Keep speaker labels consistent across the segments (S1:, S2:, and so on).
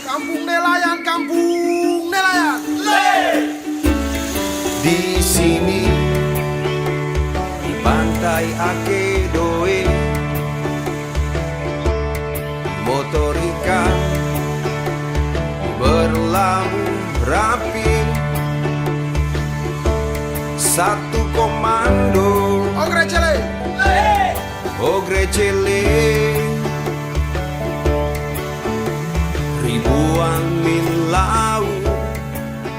S1: Kampung nelayan, kampung nelayan.
S2: Di sini di pantai Akedoe, motorika berlabuh rapi, satu komando Ogre Cele, ribuan mil laut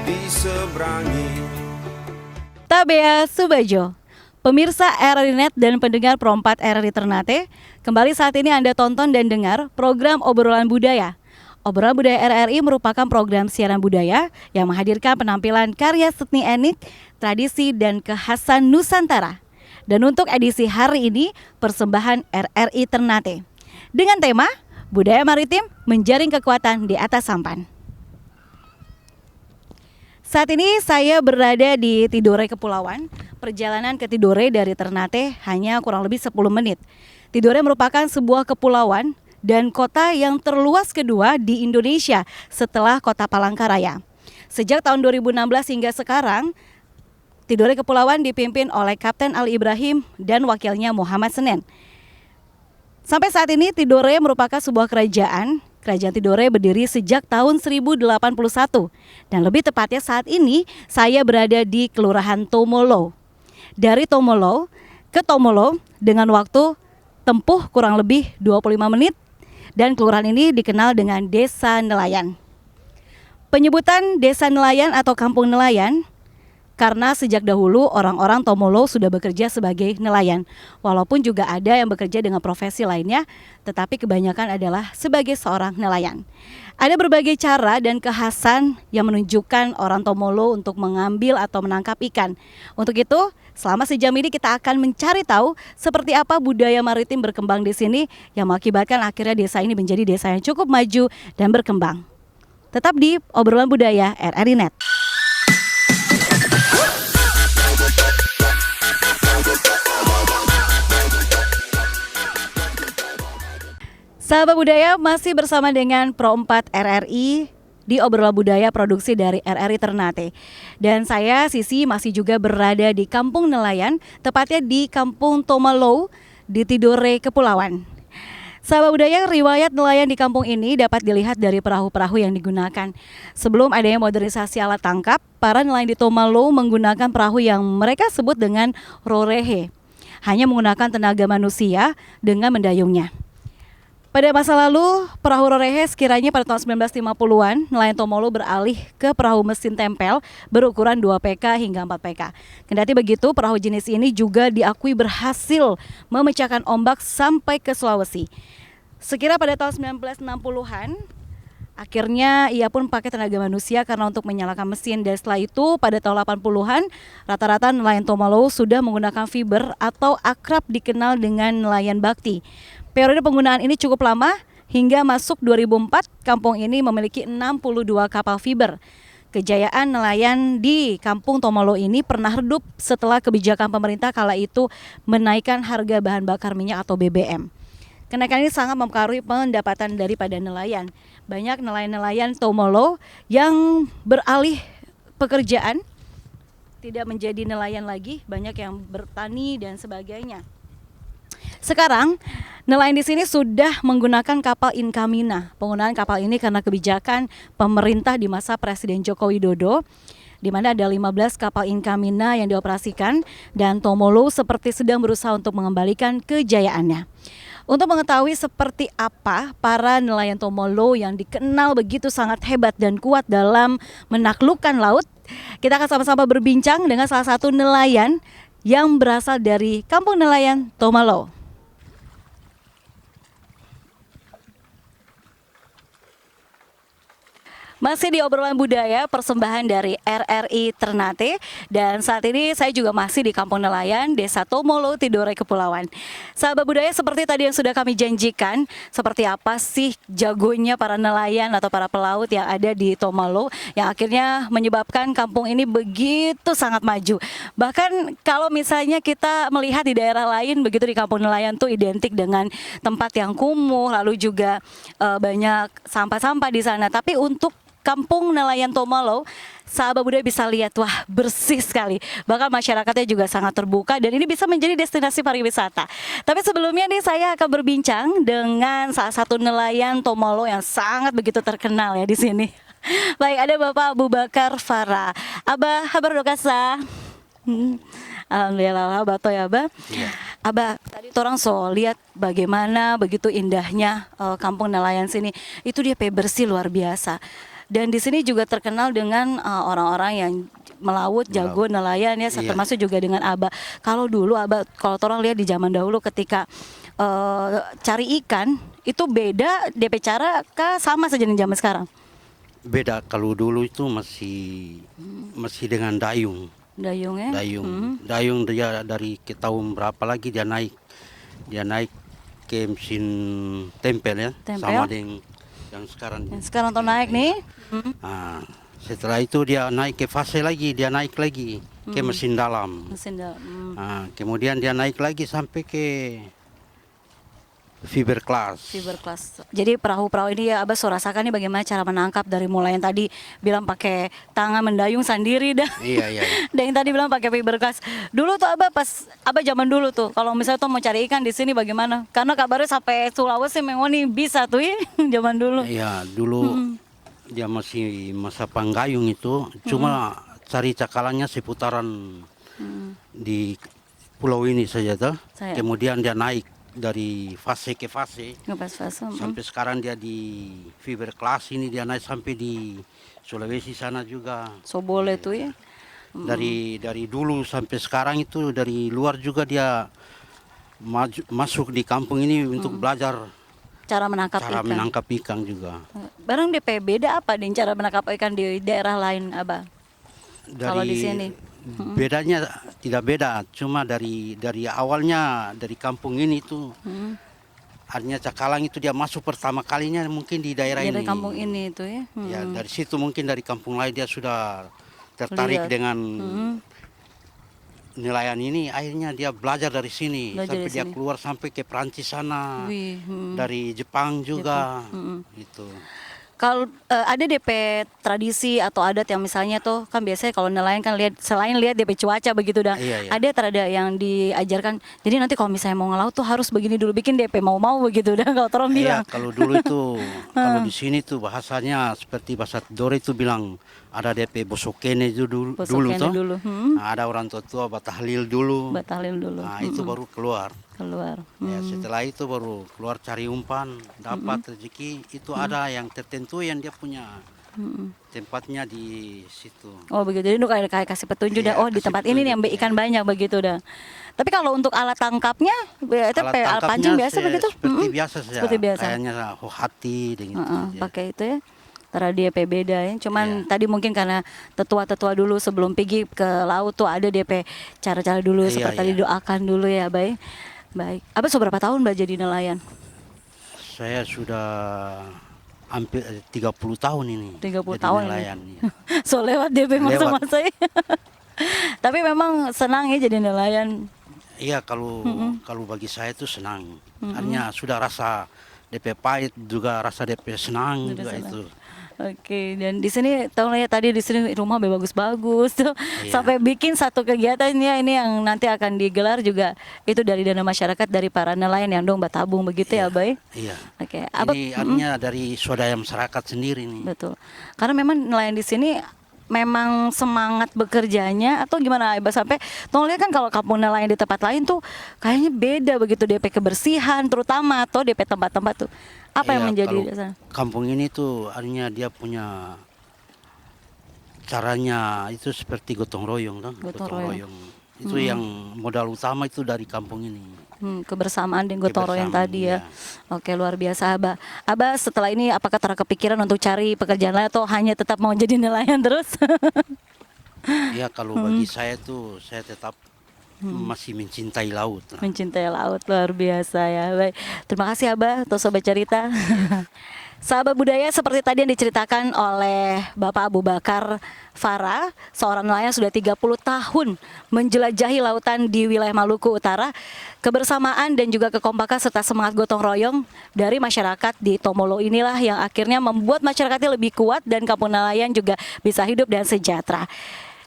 S2: diseberangi.
S3: Tabea Subajo, pemirsa RRI Net dan pendengar Pro 4 RRI Ternate, kembali saat ini Anda tonton dan dengar program Obrolan Budaya. Obrolan Budaya RRI merupakan program siaran budaya yang menghadirkan penampilan karya seni etnik, tradisi, dan kekhasan Nusantara. Dan untuk edisi hari ini, persembahan RRI Ternate dengan tema Budaya Maritim Menjaring Kekuatan di Atas Sampan. Saat ini saya berada di Tidore Kepulauan. Perjalanan ke Tidore dari Ternate hanya kurang lebih 10 menit. Tidore merupakan sebuah kepulauan dan kota yang terluas kedua di Indonesia setelah kota Palangkaraya. Sejak tahun 2016 hingga sekarang, Tidore Kepulauan dipimpin oleh Kapten Ali Ibrahim dan wakilnya Muhammad Senen. Sampai saat ini Tidore merupakan sebuah kerajaan. Kerajaan Tidore berdiri sejak tahun 1081 dan lebih tepatnya saat ini saya berada di Kelurahan Tomolo. Dari Tomolo ke Tomolo dengan waktu tempuh kurang lebih 25 menit dan kelurahan ini dikenal dengan Desa Nelayan. Penyebutan Desa Nelayan atau Kampung Nelayan karena sejak dahulu orang-orang Tomolo sudah bekerja sebagai nelayan. Walaupun juga ada yang bekerja dengan profesi lainnya, tetapi kebanyakan adalah sebagai seorang nelayan. Ada berbagai cara dan kekhasan yang menunjukkan orang Tomolo untuk mengambil atau menangkap ikan. Untuk itu, selama sejam ini kita akan mencari tahu seperti apa budaya maritim berkembang di sini yang mengakibatkan akhirnya desa ini menjadi desa yang cukup maju dan berkembang. Tetap di Obrolan Budaya RRI Net. Sahabat budaya, masih bersama dengan Pro 4 RRI di Obrolan Budaya produksi dari RRI Ternate. Dan saya, Sisi, masih juga berada di Kampung Nelayan, tepatnya di Kampung Tomolo di Tidore Kepulauan. Sahabat budaya, riwayat nelayan di kampung ini dapat dilihat dari perahu-perahu yang digunakan. Sebelum adanya modernisasi alat tangkap, para nelayan di Tomolo menggunakan perahu yang mereka sebut dengan rorehe. Hanya menggunakan tenaga manusia dengan mendayungnya. Pada masa lalu, perahu rorehe sekiranya pada tahun 1950-an, nelayan Tomolo beralih ke perahu mesin tempel berukuran 2 PK hingga 4 PK. Kendati begitu, perahu jenis ini juga diakui berhasil memecahkan ombak sampai ke Sulawesi. Sekira pada tahun 1960-an, akhirnya ia pun pakai tenaga manusia karena untuk menyalakan mesin. Dan setelah itu pada tahun 80-an, rata-rata nelayan Tomolo sudah menggunakan fiber atau akrab dikenal dengan nelayan bakti. Periode penggunaan ini cukup lama, hingga masuk 2004, kampung ini memiliki 62 kapal fiber. Kejayaan nelayan di Kampung Tomolo ini pernah redup setelah kebijakan pemerintah kala itu menaikkan harga bahan bakar minyak atau BBM. Kenaikan ini sangat mempengaruhi pendapatan daripada nelayan. Banyak nelayan-nelayan Tomolo yang beralih pekerjaan, tidak menjadi nelayan lagi, banyak yang bertani dan sebagainya. Sekarang, nelayan di sini sudah menggunakan kapal Inkamina. Penggunaan kapal ini karena kebijakan pemerintah di masa Presiden Joko Widodo, di mana ada 15 kapal Inkamina yang dioperasikan dan Tomolo seperti sedang berusaha untuk mengembalikan kejayaannya. Untuk mengetahui seperti apa para nelayan Tomolo yang dikenal begitu sangat hebat dan kuat dalam menaklukkan laut, kita akan sama-sama berbincang dengan salah satu nelayan yang berasal dari Kampung Nelayan Tomolo. Masih di obrolan budaya persembahan dari RRI Ternate, dan saat ini saya juga masih di Kampung Nelayan, Desa Tomolo, Tidore Kepulauan. Sahabat budaya, seperti tadi yang sudah kami janjikan, seperti apa sih jagonya para nelayan atau para pelaut yang ada di Tomolo yang akhirnya menyebabkan kampung ini begitu sangat maju. Bahkan kalau misalnya kita melihat di daerah lain begitu, di Kampung Nelayan tuh identik dengan tempat yang kumuh, lalu juga banyak sampah-sampah di sana. Tapi untuk Kampung Nelayan Tomolo, sahabat budaya bisa lihat, wah, bersih sekali. Bahkan masyarakatnya juga sangat terbuka dan ini bisa menjadi destinasi pariwisata. Tapi sebelumnya nih saya akan berbincang dengan salah satu nelayan Tomolo yang sangat begitu terkenal ya di sini. Baik, ada Bapak Abu Bakar Farah. Abah, kabar dokasa? Alhamdulillah, Bato ya, Abah.
S4: Iya.
S3: Abah, tadi orang so lihat bagaimana begitu indahnya Kampung Nelayan sini. Itu dia bersih luar biasa. Dan di sini juga terkenal dengan orang-orang yang melaut, jago nelayan ya,
S4: Iya.
S3: termasuk juga dengan Abah. Kalau dulu Abah, kalau orang lihat di zaman dahulu ketika cari ikan, itu beda DP cara kah sama saja dengan zaman sekarang?
S4: Beda, kalau dulu itu masih dengan dayung.
S3: Dayung ya?
S4: Dayung dia dari ke tahun berapa lagi dia naik ke mesin tempel ya,
S3: Tempel.
S4: sama dengan yang sekarang.
S3: Yang sekarang tuh naik nih.
S4: Nah, setelah itu dia naik ke fase lagi, dia naik lagi ke mesin dalam.
S3: Mesin dalam.
S4: Nah, kemudian dia naik lagi sampai ke fiberglass.
S3: Fiberglass. Jadi perahu-perahu ini ya Abah so rasakan nih bagaimana cara menangkap, dari mulai yang tadi bilang pakai tangan mendayung sendiri dah.
S4: Iya, iya.
S3: Dan yang tadi bilang pakai fiberglass. Dulu tuh Abah pas Abah zaman dulu tuh kalau misalnya tuh mau cari ikan di sini bagaimana? Karena kabarnya sampai Sulawesi memang nih bisa tuh ya zaman dulu.
S4: Iya, dulu dia masih masa panggayung itu, cuma cari cakalannya seputaran di pulau ini saja tuh.
S3: Saya.
S4: Kemudian dia naik dari fase ke fase.
S3: Ngepas fase.
S4: Sampai sekarang dia di fiberglass ini, dia naik sampai di Sulawesi sana juga.
S3: So boleh tuh ya.
S4: Dari dulu sampai sekarang itu dari luar juga dia masuk di kampung ini untuk belajar
S3: Cara menangkap
S4: cara
S3: ikan.
S4: menangkap ikan juga.
S3: Barang DP beda apa dengan cara menangkap ikan di daerah lain Abah? Kalau di sini?
S4: Bedanya tidak beda, cuma dari awalnya dari kampung ini itu artinya cakalang itu dia masuk pertama kalinya mungkin di daerah
S3: Dari
S4: ini.
S3: kampung ini itu ya.
S4: Ya, dari situ mungkin dari kampung lain dia sudah tertarik
S3: Lihat.
S4: dengan nelayan ini, akhirnya dia belajar dari sini
S3: Belajar
S4: sampai
S3: dari
S4: dia
S3: sini.
S4: keluar sampai ke Perancis sana.
S3: Wih,
S4: Dari Jepang juga. Gitu.
S3: Kalau ada DP tradisi atau adat yang misalnya tuh kan biasanya kalau nelayan kan lihat, selain lihat DP cuaca begitu dah,
S4: Iya, iya.
S3: ada terada yang diajarkan. Jadi nanti kalau misalnya mau ngelaut tuh harus begini dulu, bikin DP mau begitu dah kalau orang bilang.
S4: Iya, kalau dulu itu kalau di sini tuh bahasanya seperti bahasa Tidore itu bilang ada DP bosokene itu dulu
S3: Bosokene
S4: tuh.
S3: dulu,
S4: Nah, ada orang tua batahlil dulu.
S3: Batahlil dulu.
S4: Nah, itu baru keluar.
S3: Keluar.
S4: Ya, setelah itu baru keluar cari umpan, dapat rezeki. Itu ada yang tertentu yang dia punya tempatnya di situ.
S3: Oh begitu, jadi kayak kasih petunjuk
S4: Iya,
S3: dah. Oh di
S4: kasih
S3: tempat ini nih yang
S4: petunjuk,
S3: ikan banyak begitu dah. Tapi kalau untuk alat tangkapnya, itu
S4: Alat
S3: alat
S4: tangkapnya
S3: pancing biasa begitu?
S4: Seperti biasa saja.
S3: Seperti biasa.
S4: Kayaknya hohati dengan itu saja.
S3: Pakai itu ya. Karena dia beda ya. Cuman tadi mungkin karena tetua-tetua dulu sebelum pergi ke laut tuh ada DP cara-cara dulu
S4: Iya,
S3: seperti tadi
S4: iya.
S3: doakan dulu ya, Bay. Baik. Abah seberapa tahun Mbak jadi nelayan?
S4: Saya sudah hampir 30 tahun ini.
S3: 30
S4: jadi
S3: tahun ini.
S4: nelayan. Ya.
S3: So lewat DP
S4: Lewat.
S3: masa-masa ya. Tapi memang senang ya jadi nelayan.
S4: Iya, kalau bagi saya itu senang. Artinya sudah rasa DP pahit juga rasa DP senang
S3: Sudah
S4: juga
S3: senang.
S4: itu.
S3: Oke, dan di sini tahu ya tadi di sini rumah bagus-bagus tuh.
S4: Iya.
S3: Sampai bikin satu kegiatannya ini yang nanti akan digelar juga itu dari dana masyarakat dari para nelayan yang dong batabung begitu ya, Bay?
S4: Iya.
S3: Oke,
S4: Ini artinya dari swadaya masyarakat sendiri nih.
S3: betul. Karena memang nelayan di sini memang semangat bekerjanya atau gimana Abah, sampai tolong lihat kan kalau kampung nelayan di tempat lain tuh kayaknya beda begitu DP kebersihan terutama atau DP tempat-tempat tuh. Apa yang
S4: Iya,
S3: menjadi
S4: kalau
S3: dasar?
S4: kampung ini tuh artinya dia punya caranya itu seperti gotong royong, kan?
S3: Gotong royong.
S4: Itu yang modal utama itu dari kampung ini.
S3: Kebersamaan dengan gotong royong
S4: Kebersamaan,
S3: tadi ya.
S4: ya.
S3: Oke, luar biasa Abah. Abah setelah ini apakah terkepikiran untuk cari pekerjaan lain atau hanya tetap mau jadi nelayan terus?
S4: Ya kalau bagi saya tuh saya tetap masih mencintai laut.
S3: Mencintai laut, luar biasa ya. Baik, terima kasih Abah untuk Sobat Cerita. Sahabat budaya, seperti tadi yang diceritakan oleh Bapak Abu Bakar Farah, seorang nelayan sudah 30 tahun menjelajahi lautan di wilayah Maluku Utara. Kebersamaan dan juga kekompakan serta semangat gotong royong dari masyarakat di Tomolo inilah yang akhirnya membuat masyarakatnya lebih kuat dan kampung nelayan juga bisa hidup dan sejahtera.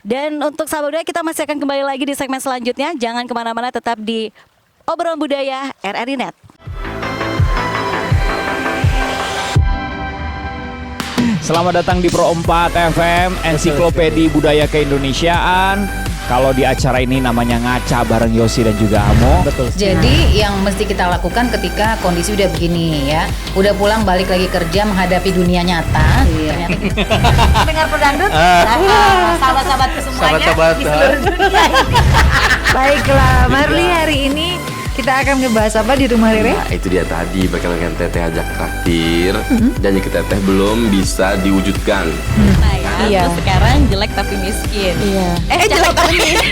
S3: Dan untuk sahabat budaya, kita masih akan kembali lagi di segmen selanjutnya. Jangan kemana-mana, tetap di Obrolan Budaya RRI Net.
S5: Selamat datang di Pro 4 FM, Ensiklopedi Budaya Keindonesiaan. Kalau di acara ini namanya ngaca bareng Yosi dan juga Amo. Betul.
S6: Jadi yang mesti kita lakukan ketika kondisi udah begini ya, udah pulang balik lagi kerja menghadapi dunia nyata. Ternyata dengar pedangdut, sahabat-sahabatku semuanya di seluruh dunia.
S7: Baiklah, Marli, hari ini kita akan ngebahas apa di rumah Rere?
S8: Nah itu dia tadi, bakalan teteh ajak traktir. Janji ke teteh belum bisa diwujudkan.
S9: Iya. Terus sekarang jelek tapi miskin.
S7: Iya.
S9: Jelek tapi miskin.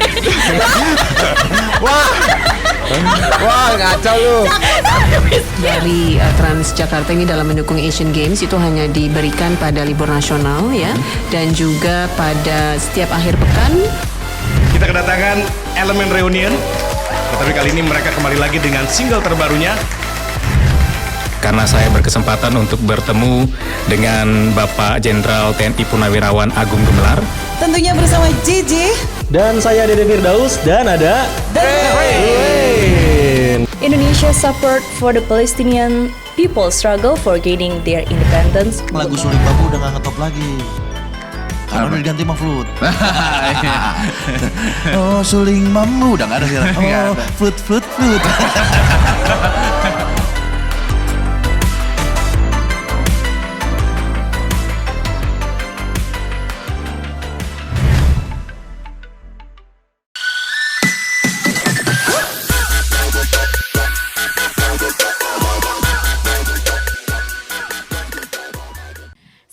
S8: Wah ngaco lu.
S10: Dari Transjakarta ini dalam mendukung Asian Games itu hanya diberikan pada libur nasional ya, dan juga pada setiap akhir pekan.
S11: Kita kedatangan Elemen Reunion, tetapi kali ini mereka kembali lagi dengan single terbarunya.
S12: Karena saya berkesempatan untuk bertemu dengan Bapak Jenderal TNI Purnawirawan Agung Gumelar.
S13: Tentunya bersama JJ.
S14: Dan saya Dede Firdaus dan ada The Rain.
S15: Indonesia support for the Palestinian people struggle for gaining their independence.
S16: Lagu Suling Bambu udah gak ngetop lagi. Karena udah diganti sama flute. Oh, Suling Bambu udah gak ada sekarang. Oh, flute.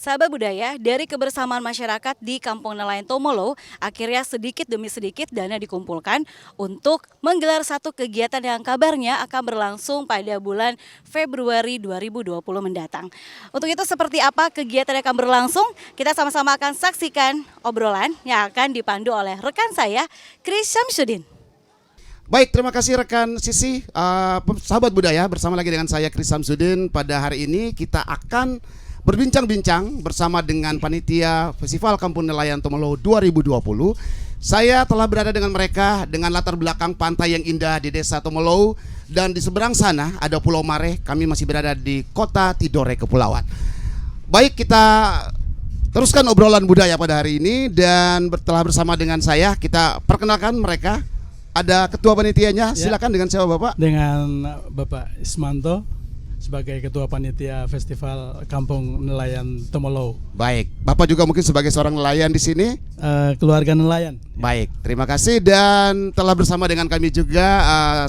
S3: Sahabat budaya, dari kebersamaan masyarakat di Kampung Nelayan Tomolo, akhirnya sedikit demi sedikit dana dikumpulkan untuk menggelar satu kegiatan yang kabarnya akan berlangsung pada bulan Februari 2020 mendatang. Untuk itu seperti apa kegiatan yang akan berlangsung, kita sama-sama akan saksikan obrolan yang akan dipandu oleh rekan saya, Chris Syamsuddin.
S1: Baik, terima kasih rekan Sisi, sahabat budaya, bersama lagi dengan saya Chris Syamsuddin. Pada hari ini kita akan berbincang-bincang bersama dengan panitia Festival Kampung Nelayan Tomolo 2020. Saya telah berada dengan mereka dengan latar belakang pantai yang indah di Desa Tomolo, dan di seberang sana ada Pulau Mare. Kami masih berada di Kota Tidore Kepulauan. Baik, kita teruskan obrolan budaya pada hari ini, dan telah bersama dengan saya, kita perkenalkan mereka. Ada ketua panitianya, silakan. Dengan siapa Bapak?
S17: Dengan Bapak Ismanto sebagai ketua panitia Festival Kampung Nelayan Tomolo.
S1: Baik, Bapak juga mungkin sebagai seorang nelayan di sini?
S17: Keluarga nelayan.
S1: Baik, terima kasih. Dan telah bersama dengan kami juga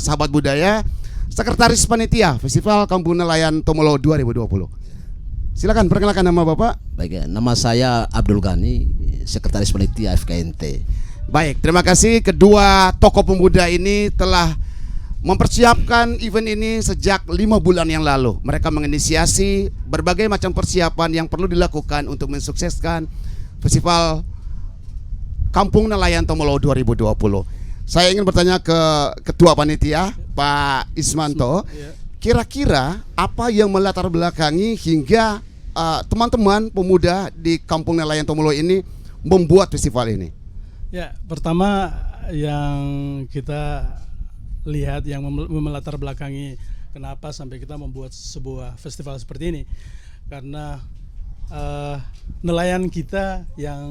S1: sahabat budaya, Sekretaris Panitia Festival Kampung Nelayan Tomolo 2020. Silakan perkenalkan nama Bapak.
S18: Baik, nama saya Abdul Ghani, Sekretaris Panitia FKNT.
S1: Baik, terima kasih. Kedua tokoh pemuda ini telah mempersiapkan event ini sejak 5 bulan yang lalu. Mereka menginisiasi berbagai macam persiapan yang perlu dilakukan untuk mensukseskan Festival Kampung Nelayan Tomolo 2020. Saya ingin bertanya ke Ketua Panitia, Pak Ismanto. Kira-kira apa yang melatar belakangi hingga teman-teman pemuda di Kampung Nelayan Tomolo ini membuat festival ini?
S17: Ya, pertama yang kita lihat yang melatar belakangi kenapa sampai kita membuat sebuah festival seperti ini, karena nelayan kita yang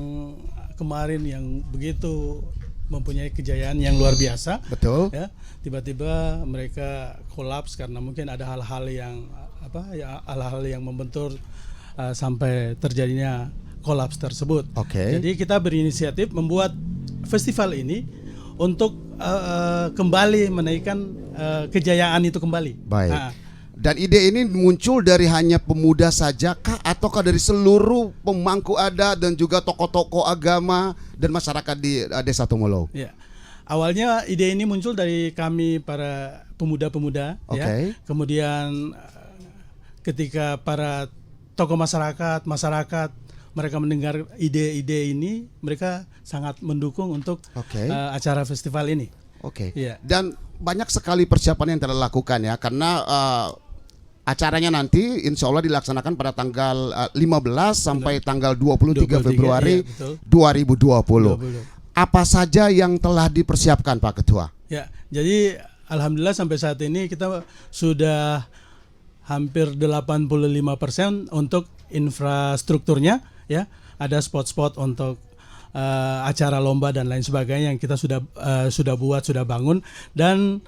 S17: kemarin yang begitu mempunyai kejayaan yang luar biasa,
S1: betul
S17: ya, tiba-tiba mereka kolaps karena mungkin ada hal-hal yang membentur sampai terjadinya kolaps tersebut. Jadi kita berinisiatif membuat festival ini untuk kembali menaikkan kejayaan itu kembali.
S1: Baik. Dan ide ini muncul dari hanya pemuda saja kah, ataukah dari seluruh pemangku adat dan juga tokoh-tokoh agama dan masyarakat di Desa Tumolo?
S17: Ya. Awalnya ide ini muncul dari kami para pemuda-pemuda, ya. Kemudian ketika para tokoh masyarakat mereka mendengar ide-ide ini, mereka sangat mendukung untuk acara festival ini. Ya.
S1: Dan banyak sekali persiapan yang telah dilakukan ya, karena acaranya nanti insya Allah dilaksanakan pada tanggal 15 sampai tanggal 23 Februari 2020. Apa saja yang telah dipersiapkan Pak Ketua?
S17: Ya, jadi alhamdulillah sampai saat ini kita sudah hampir 85% untuk infrastrukturnya, ya. Ada spot-spot untuk acara lomba dan lain sebagainya yang kita sudah buat, sudah bangun, dan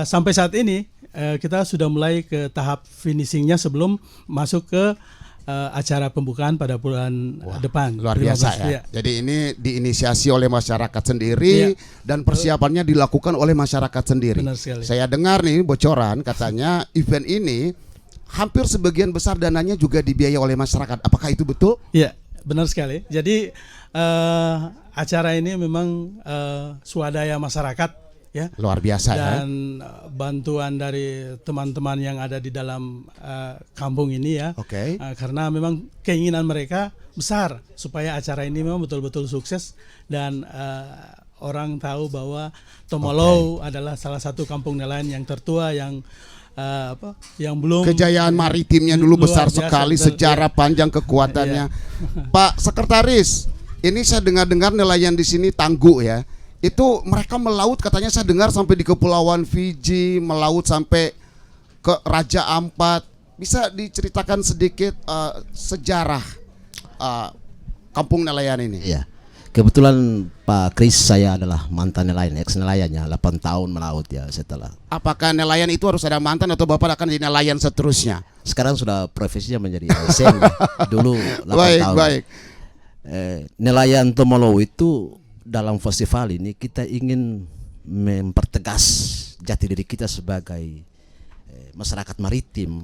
S17: sampai saat ini kita sudah mulai ke tahap finishingnya sebelum masuk ke acara pembukaan pada bulan depan.
S1: Luar biasa ya. Jadi ini diinisiasi oleh masyarakat sendiri dan persiapannya dilakukan oleh masyarakat sendiri. Saya dengar nih bocoran katanya event ini hampir sebagian besar dananya juga dibiayai oleh masyarakat. Apakah itu betul?
S17: Iya, benar sekali. Jadi acara ini memang swadaya masyarakat. Ya,
S1: luar biasa
S17: dan bantuan dari teman-teman yang ada di dalam kampung ini ya. Karena memang keinginan mereka besar supaya acara ini memang betul-betul sukses dan orang tahu bahwa Tumolo adalah salah satu kampung nelayan yang tertua yang belum,
S1: kejayaan maritimnya dulu besar sekali, sejarah panjang kekuatannya. Pak Sekretaris, ini saya dengar-dengar nelayan di sini tangguh ya. Itu mereka melaut katanya, saya dengar sampai di Kepulauan Fiji, melaut sampai ke Raja Ampat. Bisa diceritakan sedikit sejarah kampung nelayan ini?
S18: Iya. Kebetulan Pak Kris, saya adalah mantan nelayan, ex nelayannya, 8 tahun melaut ya setelah.
S1: Apakah nelayan itu harus ada mantan atau Bapak akan jadi nelayan seterusnya?
S18: Sekarang sudah profesinya menjadi ASN. Dulu 8 tahun. Baik. Nelayan Tumolo itu dalam festival ini kita ingin mempertegas jati diri kita sebagai masyarakat maritim.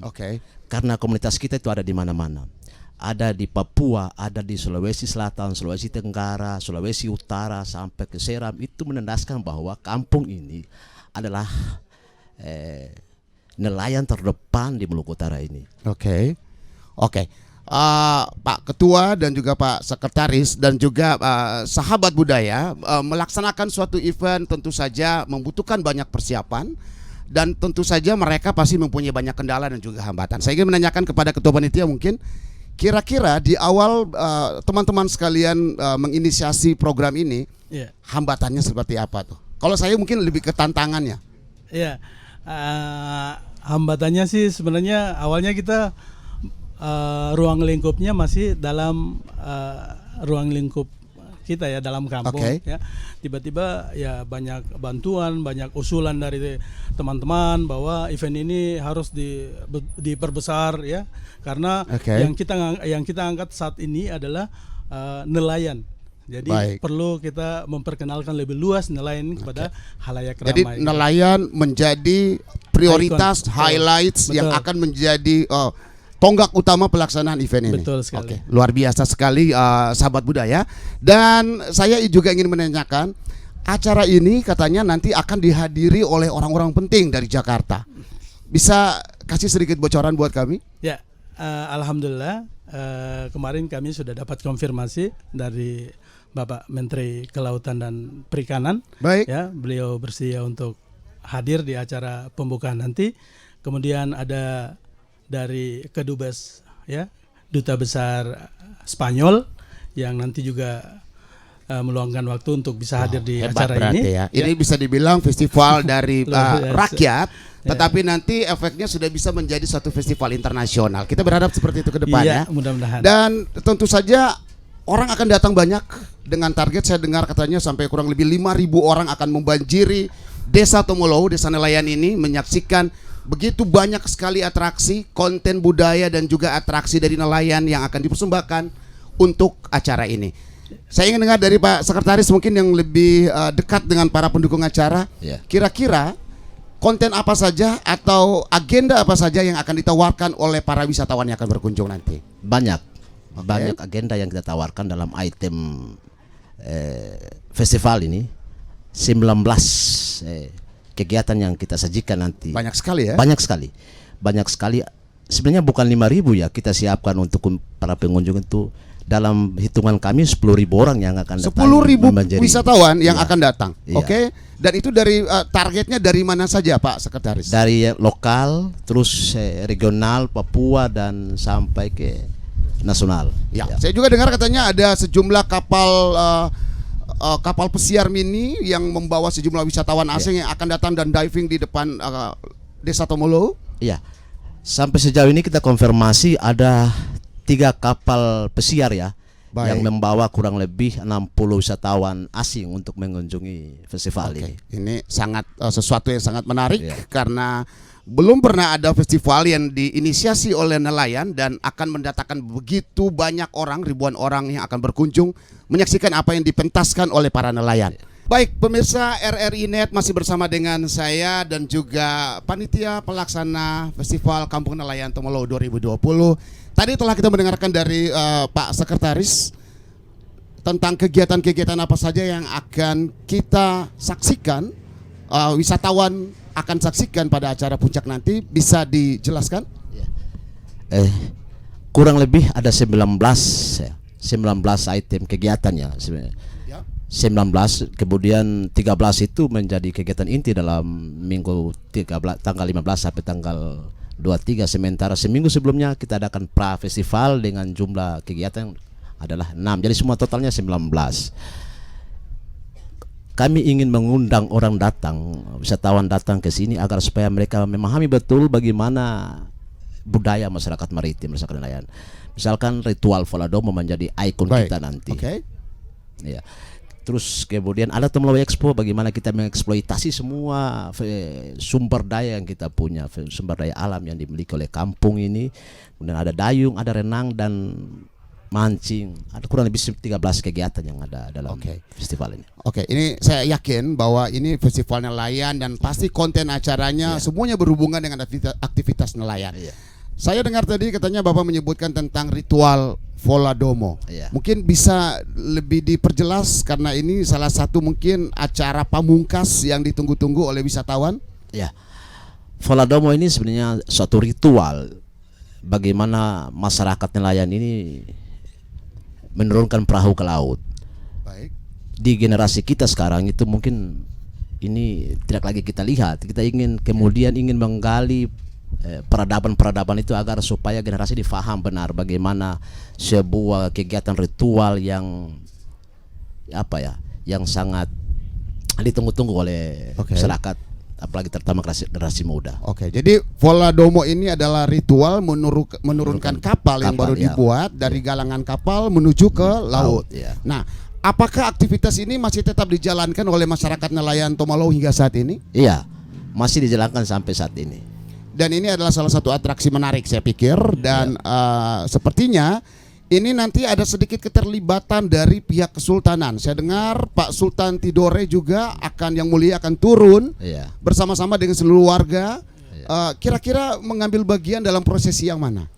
S18: Karena komunitas kita itu ada di mana-mana. Ada di Papua, ada di Sulawesi Selatan, Sulawesi Tenggara, Sulawesi Utara sampai ke Seram. Itu menandaskan bahwa kampung ini adalah nelayan terdepan di Maluku Utara ini.
S1: Pak Ketua dan juga Pak Sekretaris dan juga sahabat budaya melaksanakan suatu event tentu saja membutuhkan banyak persiapan dan tentu saja mereka pasti mempunyai banyak kendala dan juga hambatan. Saya ingin menanyakan kepada Ketua Panitia, mungkin kira-kira di awal teman-teman sekalian menginisiasi program ini, hambatannya seperti apa tuh? Kalau saya mungkin lebih ke tantangannya.
S17: Iya, hambatannya sih sebenarnya awalnya kita ruang lingkupnya masih dalam ruang lingkup kita ya, dalam kampung ya. Tiba-tiba ya banyak bantuan, banyak usulan dari teman-teman bahwa event ini harus diperbesar ya, karena yang kita angkat saat ini adalah nelayan. Jadi perlu kita memperkenalkan lebih luas nelayan kepada halayak ramai.
S1: Jadi nelayan menjadi prioritas, highlights yang akan menjadi tonggak utama pelaksanaan event ini.
S17: Betul sekali.
S1: Luar biasa sekali sahabat budaya. Dan saya juga ingin menanyakan, acara ini katanya nanti akan dihadiri oleh orang-orang penting dari Jakarta. Bisa kasih sedikit bocoran buat kami?
S17: Ya, alhamdulillah kemarin kami sudah dapat konfirmasi dari Bapak Menteri Kelautan dan Perikanan. Ya, beliau bersedia untuk hadir di acara pembukaan nanti. Kemudian ada dari Kedubes ya, Duta Besar Spanyol yang nanti juga meluangkan waktu untuk bisa hadir di acara ini.
S1: Ini bisa dibilang festival dari rakyat, tetapi nanti efeknya sudah bisa menjadi satu festival internasional. Kita berharap seperti itu ke depan ya.
S17: Mudah-mudahan.
S1: Dan tentu saja orang akan datang banyak dengan target, saya dengar katanya sampai kurang lebih 5.000 orang akan membanjiri Desa Tumolo, desa nelayan ini, menyaksikan begitu banyak sekali atraksi, konten budaya dan juga atraksi dari nelayan yang akan dipersembahkan untuk acara ini. Saya ingin dengar dari Pak Sekretaris mungkin yang lebih dekat dengan para pendukung acara. Kira-kira konten apa saja atau agenda apa saja yang akan ditawarkan oleh para wisatawan yang akan berkunjung nanti?
S18: Banyak agenda yang kita tawarkan dalam item festival ini. 19 kegiatan yang kita sajikan nanti.
S1: Banyak sekali ya?
S18: Banyak sekali. Sebenarnya bukan 5.000 ya kita siapkan untuk para pengunjung itu. Dalam hitungan kami 10.000 orang yang akan datang.
S1: 10.000 wisatawan yang akan datang.
S18: Iya.
S1: Oke. Dan itu dari targetnya dari mana saja Pak Sekretaris?
S18: Dari lokal, terus regional, Papua dan sampai ke nasional.
S1: Ya. Saya juga dengar katanya ada sejumlah kapal pesiar mini yang membawa sejumlah wisatawan asing yang akan datang dan diving di depan Desa Tomolo.
S18: Iya. Sampai sejauh ini kita konfirmasi ada 3 kapal pesiar ya. Baik. Yang membawa kurang lebih 60 wisatawan asing untuk mengunjungi festival ini.
S1: Ini sangat sesuatu yang sangat menarik karena belum pernah ada festival yang diinisiasi oleh nelayan dan akan mendatangkan begitu banyak orang, ribuan orang yang akan berkunjung menyaksikan apa yang dipentaskan oleh para nelayan. Baik, pemirsa RRI Net masih bersama dengan saya dan juga panitia pelaksana Festival Kampung Nelayan Tomolo 2020. Tadi telah kita mendengarkan dari Pak Sekretaris tentang kegiatan-kegiatan apa saja yang akan kita saksikan, wisatawan akan saksikan pada acara puncak nanti. Bisa dijelaskan?
S18: Kurang lebih ada 19 item kegiatannya. 19, kemudian 13 itu menjadi kegiatan inti dalam minggu 13, tanggal 15 sampai tanggal 23. Sementara seminggu sebelumnya kita adakan pra festival dengan jumlah kegiatan adalah 6. Jadi semua totalnya 19. Kami ingin mengundang orang datang, wisatawan datang ke sini agar supaya mereka memahami betul bagaimana budaya masyarakat maritim, masyarakat nelayan. Misalkan ritual Voladomo menjadi ikon kita nanti. Ya. Terus kemudian ada Tomolo Expo, bagaimana kita mengeksploitasi semua sumber daya yang kita punya, sumber daya alam yang dimiliki oleh kampung ini. Kemudian ada dayung, ada renang dan mancing. Ada kurang lebih 13 kegiatan yang ada dalam festival ini.
S1: Ini saya yakin bahwa ini festival nelayan dan pasti konten acaranya semuanya berhubungan dengan aktivitas nelayan. Saya dengar tadi katanya Bapak menyebutkan tentang ritual Voladomo. Mungkin bisa lebih diperjelas karena ini salah satu mungkin acara pamungkas yang ditunggu-tunggu oleh wisatawan.
S18: Ya, Voladomo ini sebenarnya suatu ritual bagaimana masyarakat nelayan ini menurunkan perahu ke laut.
S1: Baik.
S18: Di generasi kita sekarang itu mungkin ini tidak lagi kita lihat. Kita ingin menggali peradaban-peradaban itu agar supaya generasi difaham benar bagaimana sebuah kegiatan ritual yang yang sangat ditunggu-tunggu oleh masyarakat, apalagi terutama generasi muda.
S1: Jadi Voladomo ini adalah ritual menurunkan kapal yang baru dibuat dari galangan kapal menuju ke laut. Nah, apakah aktivitas ini masih tetap dijalankan oleh masyarakat nelayan Tomolo hingga saat ini?
S18: Iya, masih dijalankan sampai saat ini.
S1: Dan ini adalah salah satu atraksi menarik saya pikir dan sepertinya ini nanti ada sedikit keterlibatan dari pihak kesultanan. Saya dengar Pak Sultan Tidore juga yang mulia akan turun bersama-sama dengan seluruh warga. Kira-kira mengambil bagian dalam prosesi yang mana?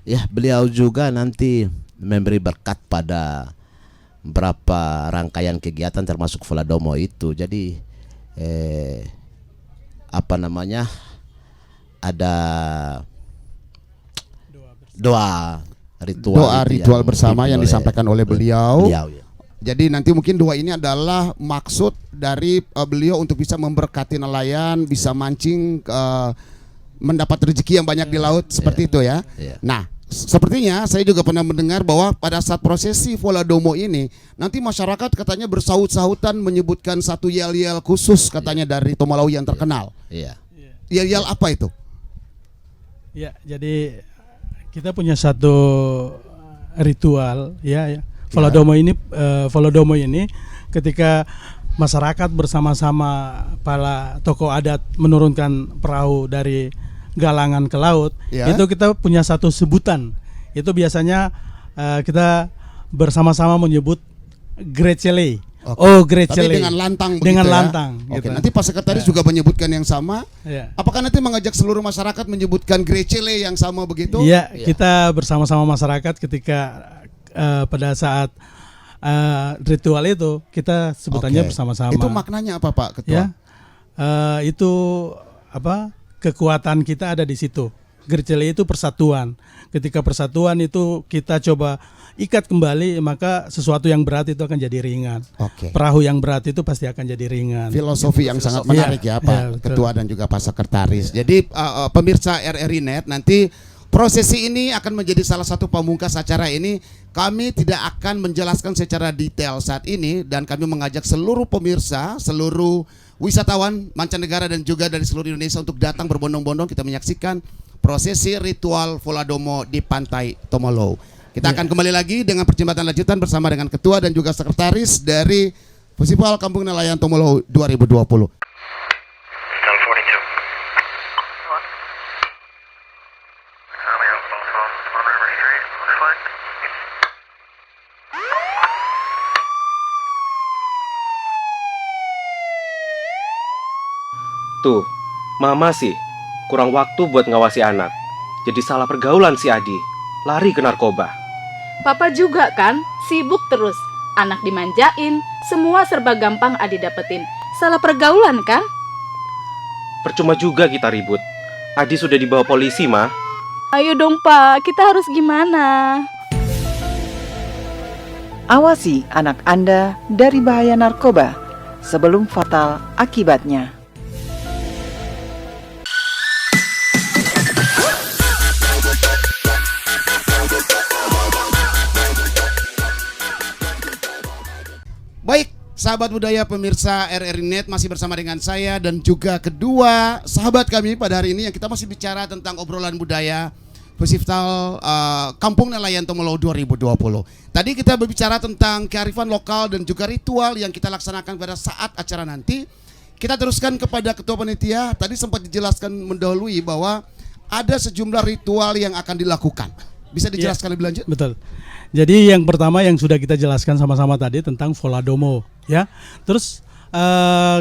S18: Ya, beliau juga nanti memberi berkat pada beberapa rangkaian kegiatan termasuk Voladomo itu. Jadi ada doa ritual
S1: bersama yang disampaikan oleh beliau. Jadi nanti mungkin doa ini adalah maksud dari beliau untuk bisa memberkati nelayan, bisa mancing, mendapat rezeki yang banyak di laut seperti itu ya. Nah, sepertinya saya juga pernah mendengar bahwa pada saat prosesi Voladomo ini nanti masyarakat katanya bersaut-sautan menyebutkan satu yel-yel khusus katanya dari Tomalawi yang terkenal. Yel-yel apa itu?
S17: Ya, jadi kita punya satu ritual Voladomo ini ketika masyarakat bersama-sama para tokoh adat menurunkan perahu dari galangan ke laut, itu kita punya satu sebutan. Itu biasanya kita bersama-sama menyebut Grecele.
S1: Okay.
S17: Oh, Grecele.
S1: Tapi dengan lantang begitu
S17: dengan
S1: ya?
S17: lantang.
S1: Oke,
S17: gitu.
S1: nanti Pak Sekretaris juga menyebutkan yang sama.
S17: Ya.
S1: Apakah nanti mengajak seluruh masyarakat menyebutkan Grecele yang sama begitu?
S17: Iya, kita bersama-sama masyarakat ketika pada saat ritual itu kita sebutannya bersama-sama.
S1: Itu maknanya apa Pak Ketua?
S17: Ya, itu apa? Kekuatan kita ada di situ. Grecele itu persatuan. Ketika persatuan itu kita coba ikat kembali, maka sesuatu yang berat itu akan jadi ringan. Perahu yang berat itu pasti akan jadi ringan.
S1: Filosofi yang sangat menarik ya Pak Ketua dan juga Pak Sekretaris. Jadi pemirsa RRI Net, nanti prosesi ini akan menjadi salah satu pamungkas acara ini. Kami tidak akan menjelaskan secara detail saat ini, dan kami mengajak seluruh pemirsa, seluruh wisatawan mancanegara dan juga dari seluruh Indonesia untuk datang berbondong-bondong kita menyaksikan prosesi ritual Voladomo di Pantai Tomolo. Kita akan kembali lagi dengan perjalanan lanjutan bersama dengan Ketua dan juga Sekretaris dari Festival Kampung Nelayan Tomolo 2020.
S14: Tuh, Mama sih kurang waktu buat ngawasi anak. Jadi salah pergaulan si Adi, lari ke narkoba.
S19: Papa juga kan, sibuk terus. Anak dimanjain, semua serba gampang Adi dapetin. Salah pergaulan kan?
S14: Percuma juga kita ribut. Adi sudah dibawa polisi, Ma.
S19: Ayo dong Pak, kita harus gimana?
S20: Awasi anak Anda dari bahaya narkoba sebelum fatal akibatnya.
S1: Baik, sahabat budaya pemirsa RRI Net, masih bersama dengan saya dan juga kedua sahabat kami pada hari ini yang kita masih bicara tentang obrolan budaya Festival Kampung Nelayan Tomolo 2020. Tadi kita berbicara tentang kearifan lokal dan juga ritual yang kita laksanakan pada saat acara nanti. Kita teruskan kepada Ketua Panitia. Tadi sempat dijelaskan mendahului bahwa ada sejumlah ritual yang akan dilakukan. Bisa dijelaskan lebih lanjut?
S17: Betul. Jadi yang pertama yang sudah kita jelaskan sama-sama tadi tentang Voladomo, ya. Terus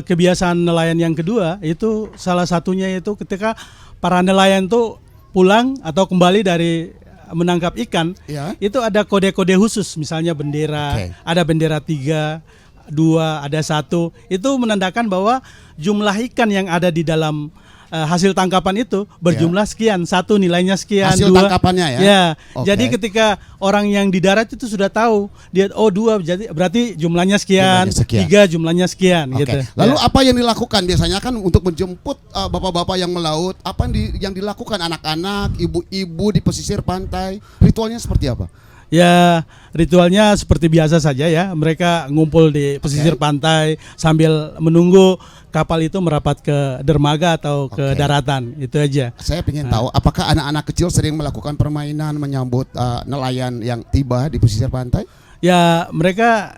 S17: kebiasaan nelayan yang kedua itu salah satunya itu ketika para nelayan tuh pulang atau kembali dari menangkap ikan, itu ada kode-kode khusus, misalnya bendera, ada bendera 3, 2, ada 1, itu menandakan bahwa jumlah ikan yang ada di dalam hasil tangkapan itu berjumlah sekian, 1 nilainya sekian,
S1: hasil
S17: 2
S1: tangkapannya ya.
S17: Jadi ketika orang yang di darat itu sudah tahu, dia 2 jadi berarti jumlahnya sekian, 3 jumlahnya sekian gitu.
S1: Lalu apa yang dilakukan biasanya kan untuk menjemput bapak-bapak yang melaut? Apa yang dilakukan anak-anak, ibu-ibu di pesisir pantai? Ritualnya seperti apa?
S17: Ya, ritualnya seperti biasa saja ya. Mereka ngumpul di pesisir pantai sambil menunggu kapal itu merapat ke dermaga atau ke daratan. Itu aja.
S1: Saya ingin tahu apakah anak-anak kecil sering melakukan permainan menyambut nelayan yang tiba di pesisir pantai?
S17: Ya, mereka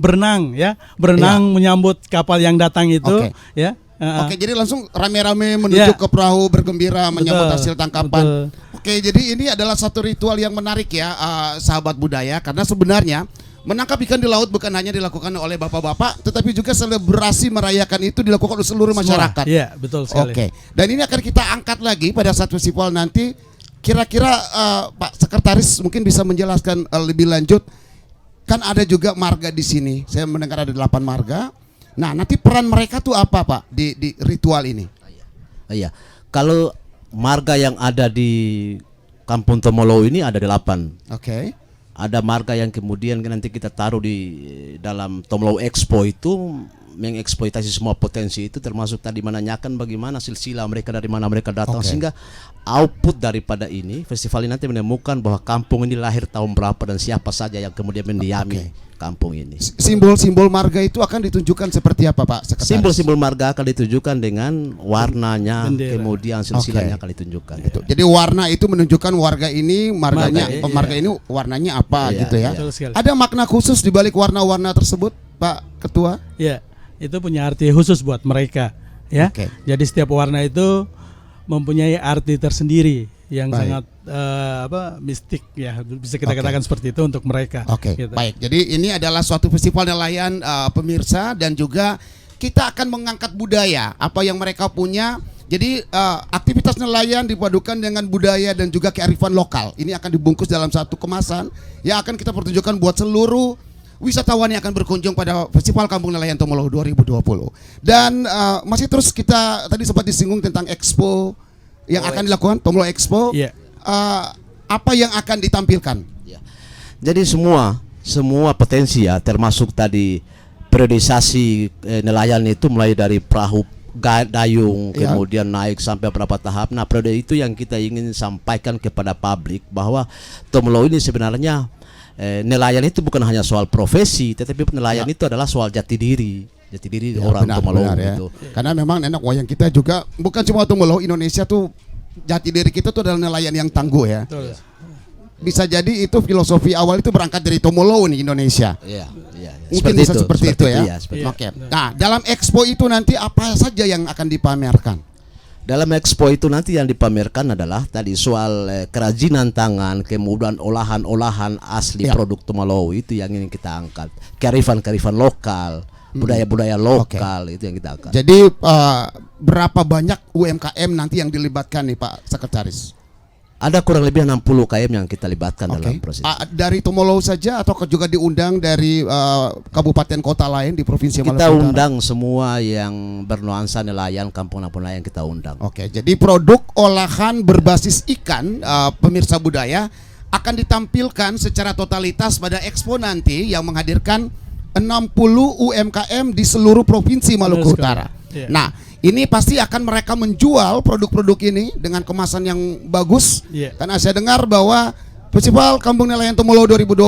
S17: berenang ya, menyambut kapal yang datang itu ya.
S1: Oke, jadi langsung rame-rame menuju ke perahu bergembira menyambut hasil tangkapan. Oke, jadi ini adalah satu ritual yang menarik ya, sahabat budaya, karena sebenarnya menangkap ikan di laut bukan hanya dilakukan oleh bapak-bapak, tetapi juga selebrasi merayakan itu dilakukan oleh seluruh masyarakat.
S17: Iya, betul sekali.
S1: Oke, dan ini akan kita angkat lagi pada saat festival nanti. Kira-kira Pak Sekretaris mungkin bisa menjelaskan lebih lanjut. Kan ada juga marga di sini. Saya mendengar ada 8 marga. Nah, nanti peran mereka tuh apa Pak di ritual ini?
S18: Iya, kalau marga yang ada di Kampung Tomolo ini ada 8.
S1: Oke.
S18: Ada marga yang kemudian nanti kita taruh di dalam Tomolo Expo itu mengeksploitasi semua potensi itu, termasuk tadi menanyakan bagaimana silsilah mereka, dari mana mereka datang, sehingga output daripada ini festival ini nanti menemukan bahwa kampung ini lahir tahun berapa dan siapa saja yang kemudian mendiami kampung ini.
S1: Simbol-simbol marga itu akan ditunjukkan seperti apa Pak Sekretaris?
S18: Simbol-simbol marga akan ditunjukkan dengan warnanya, kemudian silsilahnya akan ditunjukkan.
S1: Jadi warna itu menunjukkan warga ini, marga ini warnanya apa gitu ya. Ada makna khusus di balik warna-warna tersebut Pak Ketua?
S17: Iya, itu punya arti khusus buat mereka ya. Jadi setiap warna itu mempunyai arti tersendiri yang sangat mistik ya, bisa kita katakan seperti itu untuk mereka.
S1: Gitu. Baik. Jadi ini adalah suatu festival nelayan pemirsa, dan juga kita akan mengangkat budaya apa yang mereka punya. Jadi aktivitas nelayan dipadukan dengan budaya dan juga kearifan lokal. Ini akan dibungkus dalam satu kemasan yang akan kita pertunjukkan buat seluruh wisatawan yang akan berkunjung pada Festival Kampung Nelayan Tomolo 2020. Dan masih terus kita tadi sempat disinggung tentang expo yang akan dilakukan, Tomolo Expo. Apa yang akan ditampilkan?
S18: Jadi semua potensi ya, termasuk tadi periodisasi nelayan itu mulai dari perahu dayung, kemudian naik sampai berapa tahap. Nah, periode itu yang kita ingin sampaikan kepada publik bahwa Tomolo ini sebenarnya nelayan itu bukan hanya soal profesi, tetapi nelayan itu adalah soal jati diri orang Tomolo itu.
S1: Karena memang nenek moyang kita juga bukan cuma Tomolo, Indonesia tuh jati diri kita tuh adalah nelayan yang tangguh ya. Bisa jadi itu filosofi awal itu berangkat dari Tomolo nih Indonesia. Mungkin bisa seperti itu ya. Oke. Nah, dalam expo itu nanti apa saja yang akan dipamerkan?
S18: Dalam expo itu nanti yang dipamerkan adalah tadi soal kerajinan tangan, kemudian olahan-olahan asli produk Tomolo itu yang ingin kita angkat. Kearifan-kearifan lokal, budaya-budaya lokal itu yang kita angkat.
S1: Jadi berapa banyak UMKM nanti yang dilibatkan nih Pak Sekretaris?
S18: Ada kurang lebih 60 UMKM yang kita libatkan dalam proses.
S1: Dari Tomolo saja atau juga diundang dari kabupaten kota lain di provinsi Maluku
S18: Utara? Kita
S1: Utara?
S18: undang semua yang bernuansa nelayan, kampung nelayan kita undang.
S1: Jadi produk olahan berbasis ikan, pemirsa budaya, akan ditampilkan secara totalitas pada expo nanti yang menghadirkan 60 UMKM di seluruh provinsi Maluku Utara. Nah, ini pasti akan mereka menjual produk-produk ini dengan kemasan yang bagus. Karena saya dengar bahwa Festival Kampung Nelayan Tomolo 2020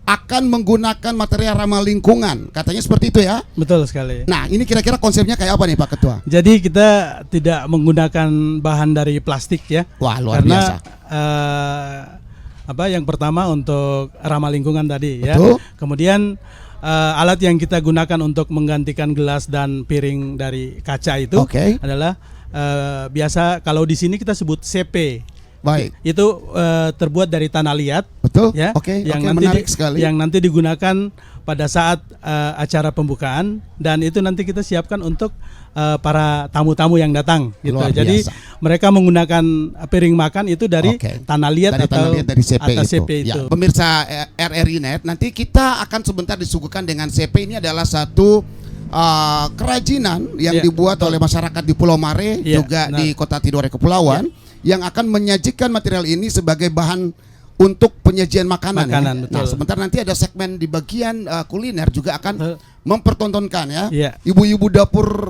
S1: akan menggunakan material ramah lingkungan. Katanya seperti itu ya?
S17: Betul sekali.
S1: Nah, ini kira-kira konsepnya kayak apa nih Pak Ketua?
S17: Jadi kita tidak menggunakan bahan dari plastik ya.
S1: Wah, luar biasa.
S17: Yang pertama untuk ramah lingkungan tadi.
S1: Betul.
S17: Ya. Kemudian alat yang kita gunakan untuk menggantikan gelas dan piring dari kaca itu adalah biasa kalau di sini kita sebut CP.
S1: Baik.
S17: Itu terbuat dari tanah liat.
S1: Betul.
S17: Ya. Yang nanti
S1: menarik sekali.
S17: Yang nanti digunakan pada saat acara pembukaan, dan itu nanti kita siapkan untuk para tamu-tamu yang datang gitu. Jadi mereka menggunakan piring makan itu dari tanah liat
S1: dari
S17: CP itu.
S1: Ya, pemirsa RRI Net, nanti kita akan sebentar disuguhkan dengan CP. Ini adalah satu kerajinan yang dibuat oleh masyarakat di Pulau Mare, juga di Kota Tidore Kepulauan, yang akan menyajikan material ini sebagai bahan untuk penyajian makanan ya. Nah, sebentar nanti ada segmen di bagian kuliner juga akan mempertontonkan ya. Ibu-ibu dapur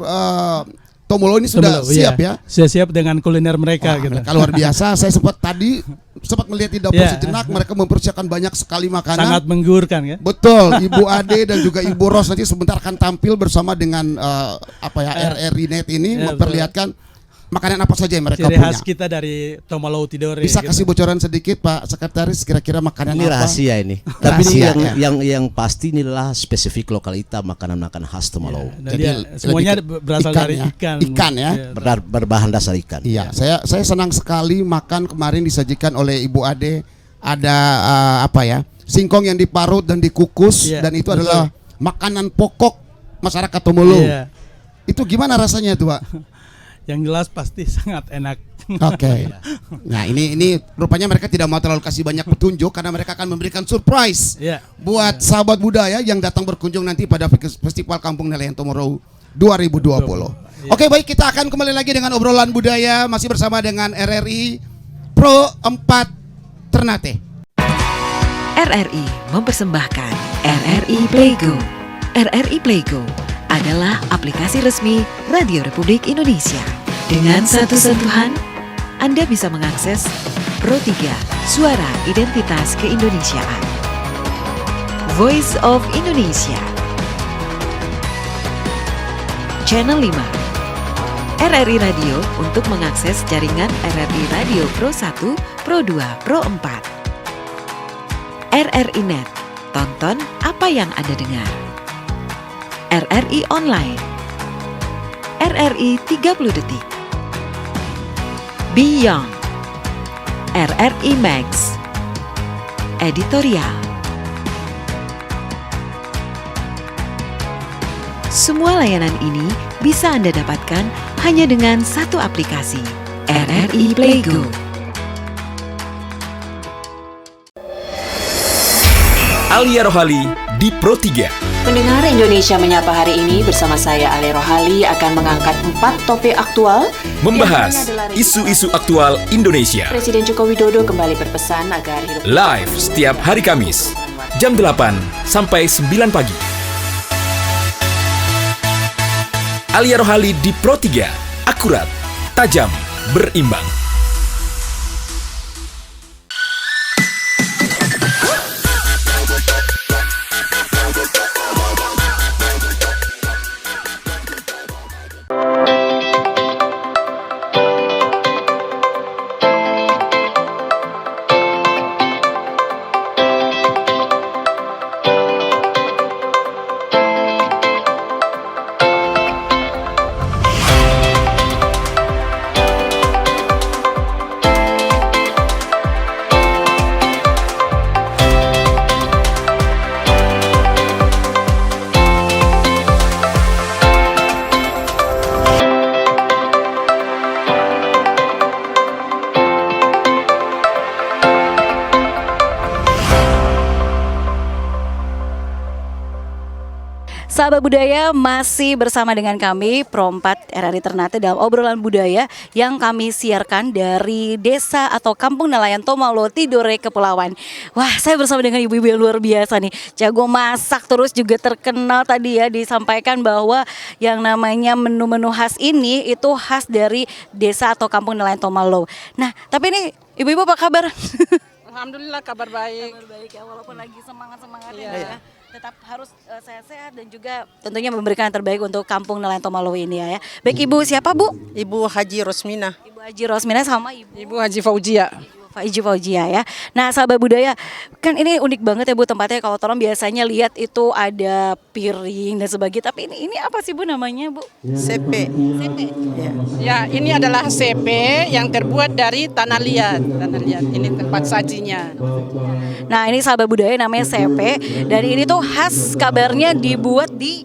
S1: Tomolo ini sudah siap ya.
S17: Sudah siap dengan kuliner mereka gitu.
S1: Mereka luar biasa. Saya sempat melihat di dapur sejenak, mereka mempersiapkan banyak sekali makanan.
S17: Sangat menggiurkan ya.
S1: Betul. Ibu Ade dan juga Ibu Ros nanti sebentar akan tampil bersama dengan RRI Net ini memperlihatkan makanan apa saja yang mereka
S17: ciri
S1: punya.
S17: Khas kita dari Tomolo Tidore.
S1: Bisa kasih bocoran sedikit Pak Sekretaris, kira-kira makanan
S18: ini
S1: apa?
S18: Rahasia ini. Tapi yang pasti inilah spesifik lokalita makanan-makanan khas Tomolo.
S17: Jadi semuanya berasal dari ikan.
S1: Ikan ya.
S18: Berbahan dasar ikan.
S1: Iya, saya senang sekali makan kemarin disajikan oleh Ibu Ade, ada singkong yang diparut dan dikukus, dan itu adalah makanan pokok masyarakat Tomolo. Itu gimana rasanya tuh Pak?
S17: Yang jelas pasti sangat enak.
S1: Nah ini rupanya mereka tidak mau terlalu kasih banyak petunjuk karena mereka akan memberikan surprise buat sahabat budaya yang datang berkunjung nanti pada Festival Kampung Nelayan Tomolo 2020. Oke, baik, kita akan kembali lagi dengan obrolan budaya masih bersama dengan RRI Pro 4 Ternate.
S21: RRI mempersembahkan RRI Playgo. RRI Playgo adalah aplikasi resmi Radio Republik Indonesia. Dengan satu sentuhan, Anda bisa mengakses Pro 3 Suara Identitas Keindonesiaan, Voice of Indonesia, Channel 5, RRI Radio untuk mengakses jaringan RRI Radio Pro 1, Pro 2, Pro 4, RRI Net, tonton apa yang Anda dengar, RRI Online, RRI 30 Detik, Beyond, RRI Max. Editorial. Semua layanan ini bisa Anda dapatkan hanya dengan satu aplikasi, RRI Playgo.
S2: Alia Rohali di Pro 3.
S10: Pendengar Indonesia Menyapa hari ini bersama saya Ale Rohali akan mengangkat 4 topik aktual.
S2: Membahas isu-isu aktual Indonesia.
S10: Presiden Joko Widodo kembali berpesan agar hidup
S2: Live setiap hari Kamis, jam 8 sampai 9 pagi. Alia Rohali di Pro 3, akurat, tajam, berimbang.
S3: Sahabat budaya, masih bersama dengan kami Pro 4 RRI Ternate dalam obrolan budaya yang kami siarkan dari desa atau kampung nelayan Tomaulo, Tidore, Kepulauan. Wah, saya bersama dengan ibu-ibu yang luar biasa nih, jago masak, terus juga terkenal tadi ya disampaikan bahwa yang namanya menu-menu khas ini itu khas dari desa atau kampung nelayan Tomaulo. Nah, tapi ini ibu-ibu apa kabar?
S22: Alhamdulillah kabar baik.
S3: Kabar baik ya, walaupun lagi semangat-semangatnya ya. Tetap harus sehat-sehat dan juga tentunya memberikan yang terbaik untuk kampung nelayan Tomaulo ini ya. Baik, Ibu siapa, Bu?
S22: Ibu Haji Rosmina.
S3: Ibu Haji Rosmina sama
S22: Ibu Haji Fauzia.
S3: Ibu Fauzia ya. Nah, sahabat budaya, kan ini unik banget ya Bu tempatnya. Kalau orang biasanya lihat itu ada piring dan sebagainya, tapi ini apa sih Bu namanya, Bu?
S22: CP.
S3: CP.
S22: Ya, ini adalah CP yang terbuat dari tanah liat. Tanah liat. Ini tempat sajinya.
S3: Nah, ini sahabat budaya namanya CP dan ini tuh khas kabarnya dibuat di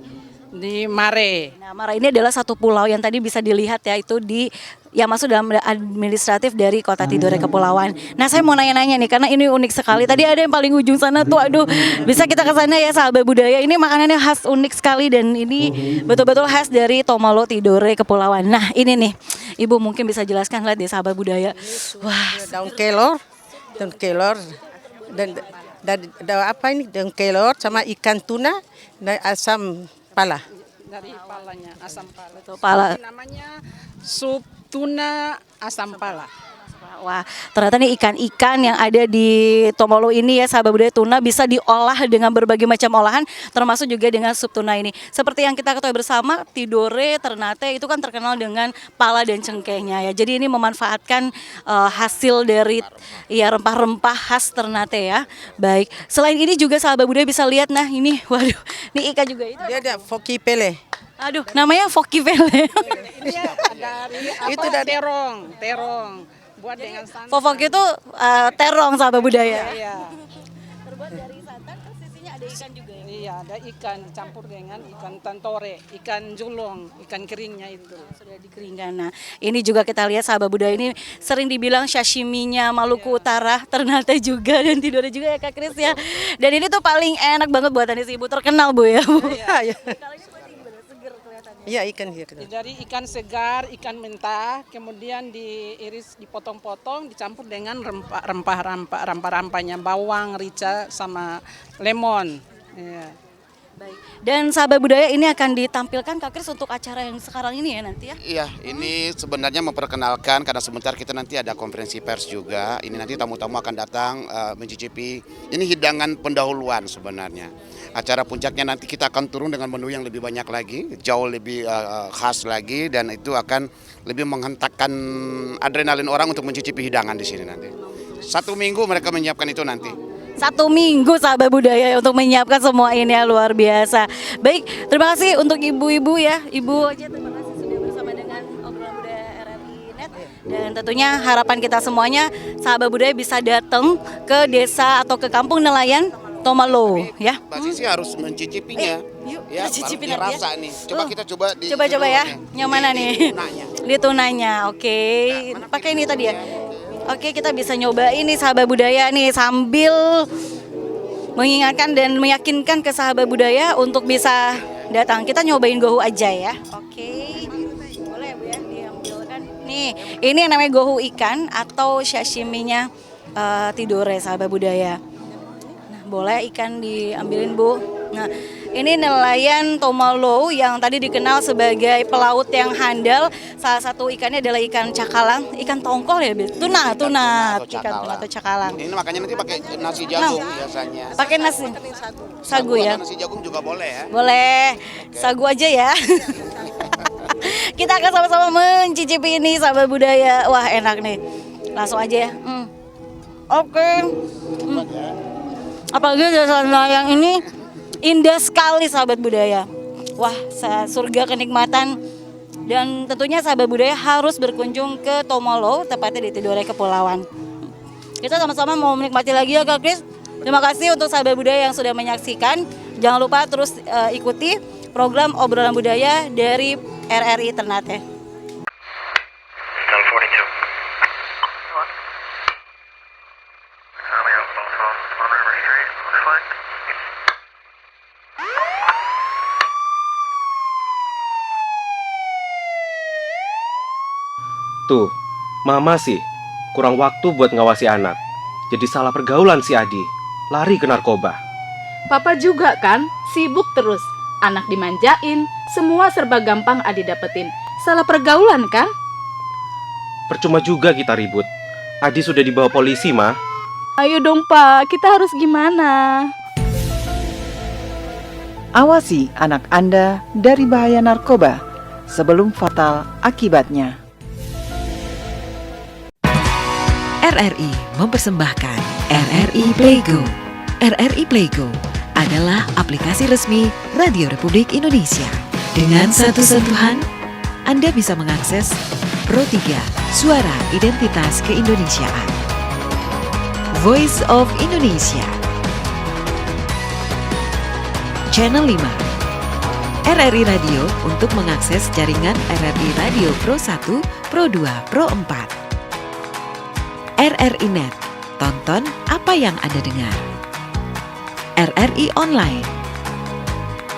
S22: Mare.
S3: Nah, Mare ini adalah satu pulau yang tadi bisa dilihat ya, itu yang masuk dalam administratif dari Kota Tidore Kepulauan. Nah, saya mau nanya-nanya nih karena ini unik sekali. Tadi ada yang paling ujung sana tuh, aduh, bisa kita ke sana ya sahabat budaya. Ini makanannya khas unik sekali dan ini betul-betul khas dari Tomaulo, Tidore Kepulauan. Nah, ini nih, Ibu mungkin bisa jelaskan lihat deh sahabat budaya. Wah,
S22: daun kelor dan apa ini daun kelor sama ikan tuna dan asam pala. Dari palanya asam pala.
S3: Pala.
S22: Namanya sup tuna asam pala.
S3: Wah, ternyata nih ikan-ikan yang ada di Tomaulo ini ya sahabat budaya, tuna bisa diolah dengan berbagai macam olahan, termasuk juga dengan sup tuna ini. Seperti yang kita ketahui bersama, Tidore, Ternate itu kan terkenal dengan pala dan cengkehnya ya. Jadi ini memanfaatkan hasil dari ya rempah-rempah khas Ternate ya. Baik, selain ini juga sahabat budaya bisa lihat, nah ini, waduh, ini ikan juga itu.
S22: Dia ada foki pele.
S3: Aduh, namanya foki pele.
S22: Ini dari itu dari terong. Buat dengan santan.
S3: Fofok itu terong sahabat budaya.
S22: Iya.
S3: Terbuat dari santan, terus sisinya ada ikan juga ya?
S22: Iya, ada ikan campur dengan ikan tantore, ikan julung, ikan keringnya itu.
S3: Sudah dikeringkan. Nah, ini juga kita lihat sahabat budaya ini sering dibilang sashiminya Maluku Utara, Ternate juga dan Tidore juga ya Kak Kris ya. Dan ini tuh paling enak banget buatan si Ibu, terkenal Bu ya.
S22: Iya. Iya, ikan segar. Dari ikan segar, ikan mentah, kemudian diiris, dipotong-potong, dicampur dengan rempah-rempahnya, bawang, rica, sama lemon. Iya.
S3: Baik. Dan sahabat budaya ini akan ditampilkan Kak Kris untuk acara yang sekarang ini ya nanti ya?
S1: Iya, ini sebenarnya memperkenalkan karena sebentar kita nanti ada konferensi pers juga. Ini nanti tamu-tamu akan datang mencicipi. Ini hidangan pendahuluan sebenarnya. Acara puncaknya nanti kita akan turun dengan menu yang lebih banyak lagi, jauh lebih khas lagi, dan itu akan lebih menghentakkan adrenalin orang untuk mencicipi hidangan di sini nanti. 1 minggu mereka menyiapkan itu nanti.
S3: 1 minggu sahabat budaya untuk menyiapkan semua ini ya, luar biasa. Baik, terima kasih untuk ibu-ibu ya. Ibu aja terima kasih sudah bersama dengan obrolan budaya RRI Net. Dan tentunya harapan kita semuanya sahabat budaya bisa datang ke desa atau ke kampung nelayan Tomalo ya.
S1: Mbak Sisi harus mencicipinya.
S3: Yuk,
S1: ya,
S3: kita cicipin
S1: baru
S3: nanti
S1: rasa nih. Coba kita coba di
S3: Coba ya. Yang mana nih?
S1: tunanya.
S3: Di tunanya. Oke. Pakai ini tadi ya. Oke, kita bisa nyoba ini sahabat budaya nih sambil mengingatkan dan meyakinkan ke sahabat budaya untuk bisa datang. Kita nyobain gohu aja ya. Oke. Boleh Bu ya diambilkan. Nih, ini yang namanya gohu ikan atau sashiminya Tidore sahabat budaya. Nah, boleh ikan diambilin Bu. Nah, ini nelayan Tomalo yang tadi dikenal sebagai pelaut yang handal. Salah satu ikannya adalah ikan cakalang, ikan tongkol ya, tuna, ikan tuna atau cakalang.
S1: Ini makanya nanti pakai nasi jagung biasanya.
S3: Pakai nasi sagu ya.
S1: Nasi jagung juga boleh ya.
S3: Boleh, sagu aja ya. Kita akan sama-sama mencicipi ini sahabat budaya. Wah enak nih, langsung aja ya. Oke. Apalagi desa nelayan ini indah sekali sahabat budaya. Wah, surga kenikmatan. Dan tentunya sahabat budaya harus berkunjung ke Tomalo, tepatnya di Tidore Kepulauan. Kita sama-sama mau menikmati lagi ya Kak Kris. Terima kasih untuk sahabat budaya yang sudah menyaksikan. Jangan lupa terus ikuti program obrolan budaya dari RRI Ternate.
S14: Tuh, Mama sih kurang waktu buat ngawasi anak. Jadi salah pergaulan si Adi, lari ke narkoba.
S19: Papa juga kan, sibuk terus. Anak dimanjain, semua serba gampang Adi dapetin. Salah pergaulan kan?
S14: Percuma juga kita ribut. Adi sudah dibawa polisi, Ma.
S19: Ayo dong Pak, kita harus gimana?
S20: Awasi anak Anda dari bahaya narkoba sebelum fatal akibatnya.
S21: RRI mempersembahkan RRI Playgo. RRI Playgo adalah aplikasi resmi Radio Republik Indonesia. Dengan satu sentuhan, Anda bisa mengakses Pro 3 Suara Identitas Keindonesiaan, Voice of Indonesia, Channel 5, RRI Radio untuk mengakses jaringan RRI Radio Pro 1, Pro 2, Pro 4. RRI Net, tonton apa yang Anda dengar. RRI Online,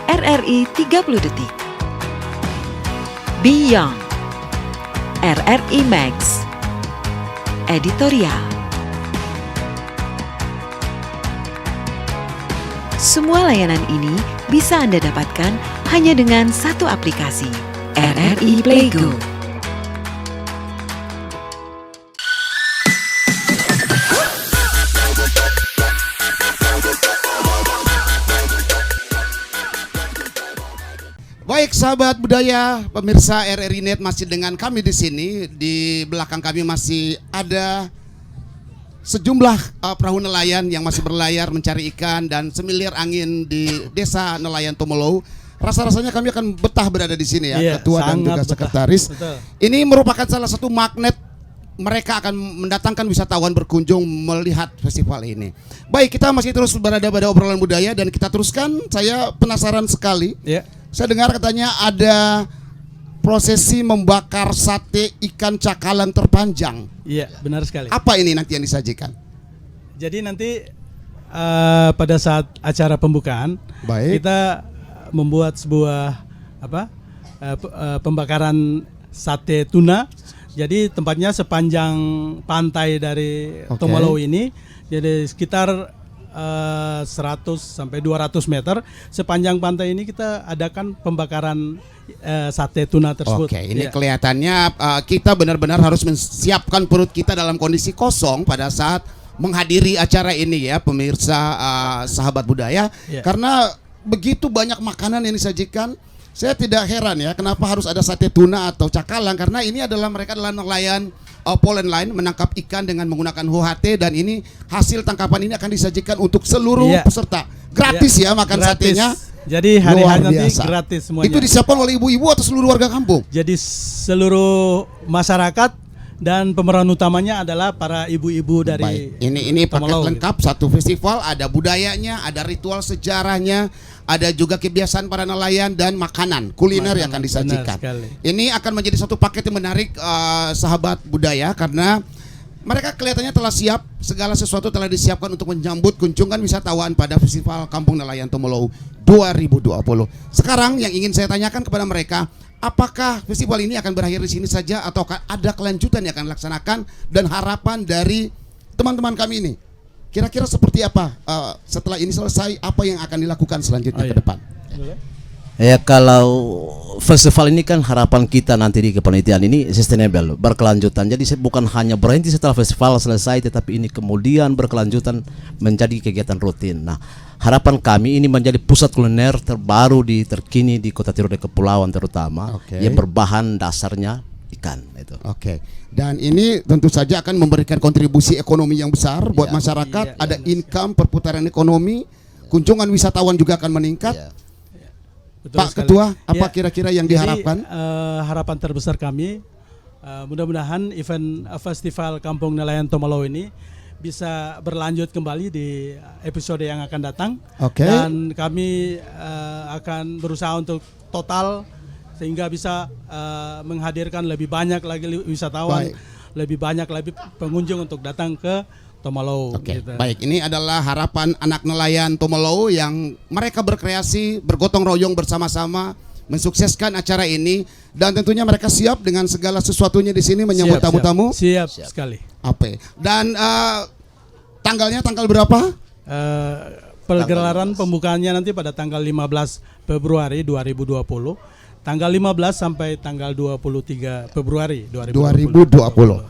S21: RRI 30 Detik, Beyond, RRI Max, Editorial. Semua layanan ini bisa Anda dapatkan hanya dengan satu aplikasi, RRI Playgo.
S1: Baik sahabat budaya, pemirsa RRI Net masih dengan kami di sini. Di belakang kami masih ada sejumlah perahu nelayan yang masih berlayar mencari ikan dan semilir angin di desa nelayan Tomalo. Rasa-rasanya kami akan betah berada di sini ya, ketua dan juga sekretaris. Ini merupakan salah satu magnet mereka akan mendatangkan wisatawan berkunjung melihat festival ini. Baik, kita masih terus berada pada obrolan budaya dan kita teruskan. Saya penasaran sekali. Saya dengar katanya ada prosesi membakar sate ikan cakalang terpanjang.
S17: Iya, benar sekali.
S1: Apa ini nanti yang disajikan?
S17: Jadi nanti pada saat acara pembukaan, kita membuat sebuah pembakaran sate tuna. Jadi tempatnya sepanjang pantai dari Tomalo ini, jadi sekitar 100 sampai 200 meter sepanjang pantai ini kita adakan pembakaran sate tuna tersebut.
S1: Oke, ini kelihatannya kita benar-benar harus menyiapkan perut kita dalam kondisi kosong pada saat menghadiri acara ini ya, pemirsa sahabat budaya. Karena begitu banyak makanan yang disajikan. Saya tidak heran ya kenapa harus ada sate tuna atau cakalang, karena ini adalah mereka adalah nelayan Poland Line menangkap ikan dengan menggunakan HOHT dan ini hasil tangkapan ini akan disajikan untuk seluruh peserta. Gratis ya makan satenya.
S17: Jadi hari-hari nanti gratis semuanya.
S1: Itu disiapkan oleh ibu-ibu atau seluruh warga kampung?
S17: Jadi seluruh masyarakat dan pemeran utamanya adalah para ibu-ibu dari
S1: Ini paket lengkap satu festival, ada budayanya, ada ritual sejarahnya, ada juga kebiasaan para nelayan dan makanan kuliner yang akan disajikan. Ini akan menjadi satu paket yang menarik sahabat budaya karena mereka kelihatannya telah siap, segala sesuatu telah disiapkan untuk menyambut kunjungan wisatawan pada Festival Kampung Nelayan Tomolou 2020. Sekarang yang ingin saya tanyakan kepada mereka, apakah festival ini akan berakhir di sini saja atau ada kelanjutan yang akan dilaksanakan dan harapan dari teman-teman kami ini? Kira-kira seperti apa setelah ini selesai, apa yang akan dilakukan selanjutnya ke depan?
S18: Ya, kalau festival ini kan harapan kita nanti di kepanitiaan ini sustainable, berkelanjutan. Jadi bukan hanya berhenti setelah festival selesai, tetapi ini kemudian berkelanjutan menjadi kegiatan rutin. Nah, harapan kami ini menjadi pusat kuliner terbaru terkini di Kota Tidore Kepulauan terutama, yang berbahan dasarnya ikan itu.
S1: Dan ini tentu saja akan memberikan kontribusi ekonomi yang besar buat masyarakat, ada income, perputaran ekonomi, kunjungan wisatawan juga akan meningkat.
S17: Betul
S1: Pak
S17: sekali.
S1: Ketua, apa kira-kira yang diharapkan?
S17: Harapan terbesar kami, mudah-mudahan event festival Kampung Nelayan Tomolou ini bisa berlanjut kembali di episode yang akan datang. Dan kami akan berusaha untuk total sehingga bisa menghadirkan lebih banyak lagi wisatawan, lebih banyak lagi pengunjung untuk datang ke Tomolou.
S1: Baik, ini adalah harapan anak nelayan Tomolou yang mereka berkreasi, bergotong royong bersama-sama mensukseskan acara ini, dan tentunya mereka siap dengan segala sesuatunya di sini menyambut tamu-tamu.
S17: Siap sekali.
S1: Dan tanggalnya tanggal berapa?
S17: Pergelaran pembukaannya nanti pada tanggal 15 Februari 2020. Tanggal 15 sampai tanggal 23 Februari 2020.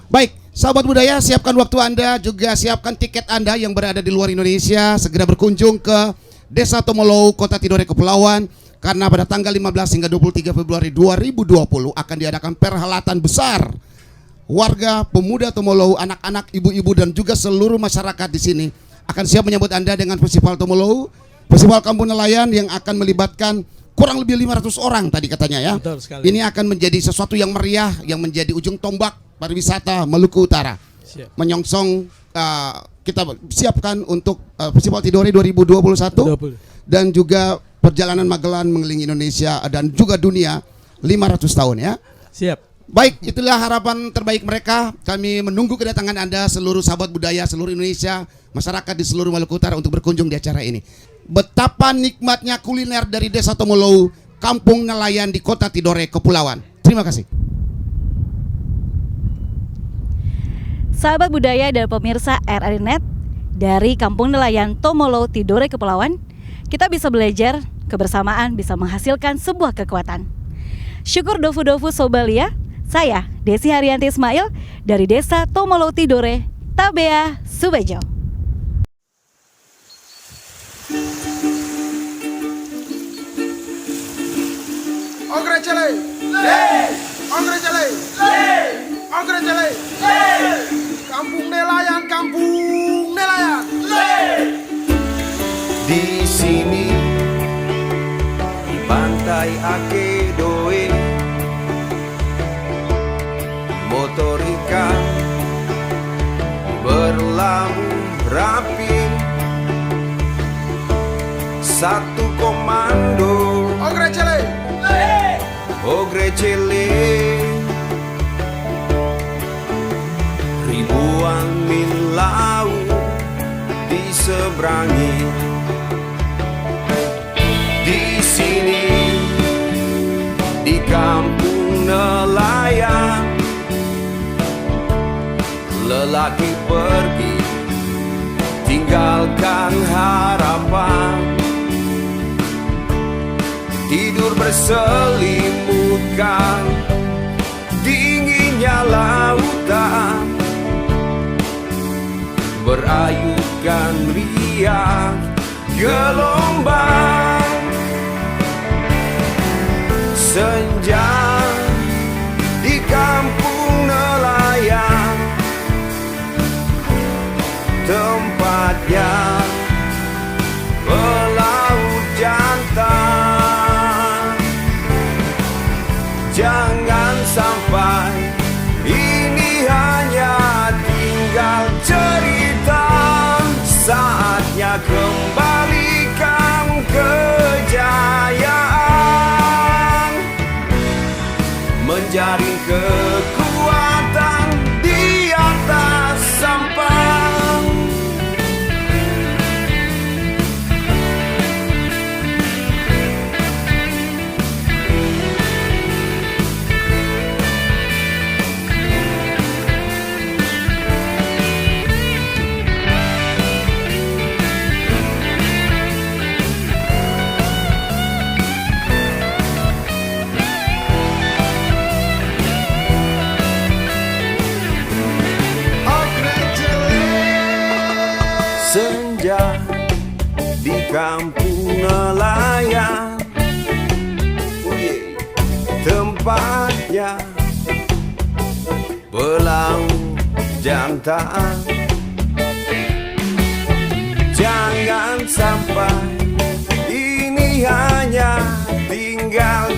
S1: Baik, sahabat budaya, siapkan waktu Anda, juga siapkan tiket Anda yang berada di luar Indonesia, segera berkunjung ke Desa Tomolou, Kota Tidore Kepulauan, karena pada tanggal 15 hingga 23 Februari 2020 akan diadakan perhelatan besar. Warga, pemuda Tomolou, anak-anak, ibu-ibu dan juga seluruh masyarakat di sini akan siap menyambut Anda dengan Festival Tomolou, Festival Kampung Nelayan yang akan melibatkan kurang lebih 500 orang tadi katanya ya. Ini akan menjadi sesuatu yang meriah, yang menjadi ujung tombak pariwisata Maluku Utara. Menyongsong kita siapkan untuk Festival Tidore 2021 dan juga perjalanan Magelan mengelilingi Indonesia dan juga dunia 500 tahun ya. Baik, itulah harapan terbaik mereka. Kami menunggu kedatangan Anda seluruh sahabat budaya seluruh Indonesia, masyarakat di seluruh Maluku Utara untuk berkunjung di acara ini. Betapa nikmatnya kuliner dari Desa Tomolou, Kampung Nelayan di Kota Tidore Kepulauan. Terima kasih.
S3: Sahabat budaya dan pemirsa RRI Net, dari Kampung Nelayan Tomolou Tidore Kepulauan, kita bisa belajar kebersamaan bisa menghasilkan sebuah kekuatan. Syukur dofu-dofu Sobalia, saya Desi Haryanti Ismail dari Desa Tomolou Tidore, Tabea, Subejo.
S4: Kampung Nelayan, Kampung Nelayan.
S5: Di sini di pantai Akedoe, motor ikan berlabuh rapi, satu komando Ogre Cele, ribuan mil laut diseberangi. Di sini di kampung nelayan, lelaki pergi tinggalkan harapan, tidur berselimutkan dinginnya lautan, berayunkan riang gelombang. Senja di kampung nelayan, tempatnya pelaut jantan. Jangan sampai ini saatnya kembalikan kejayaan, menjaring kekuatan di atas sampan. Senja di kampung nelayan, tempatnya belaung jantan. Jangan sampai ini hanya tinggal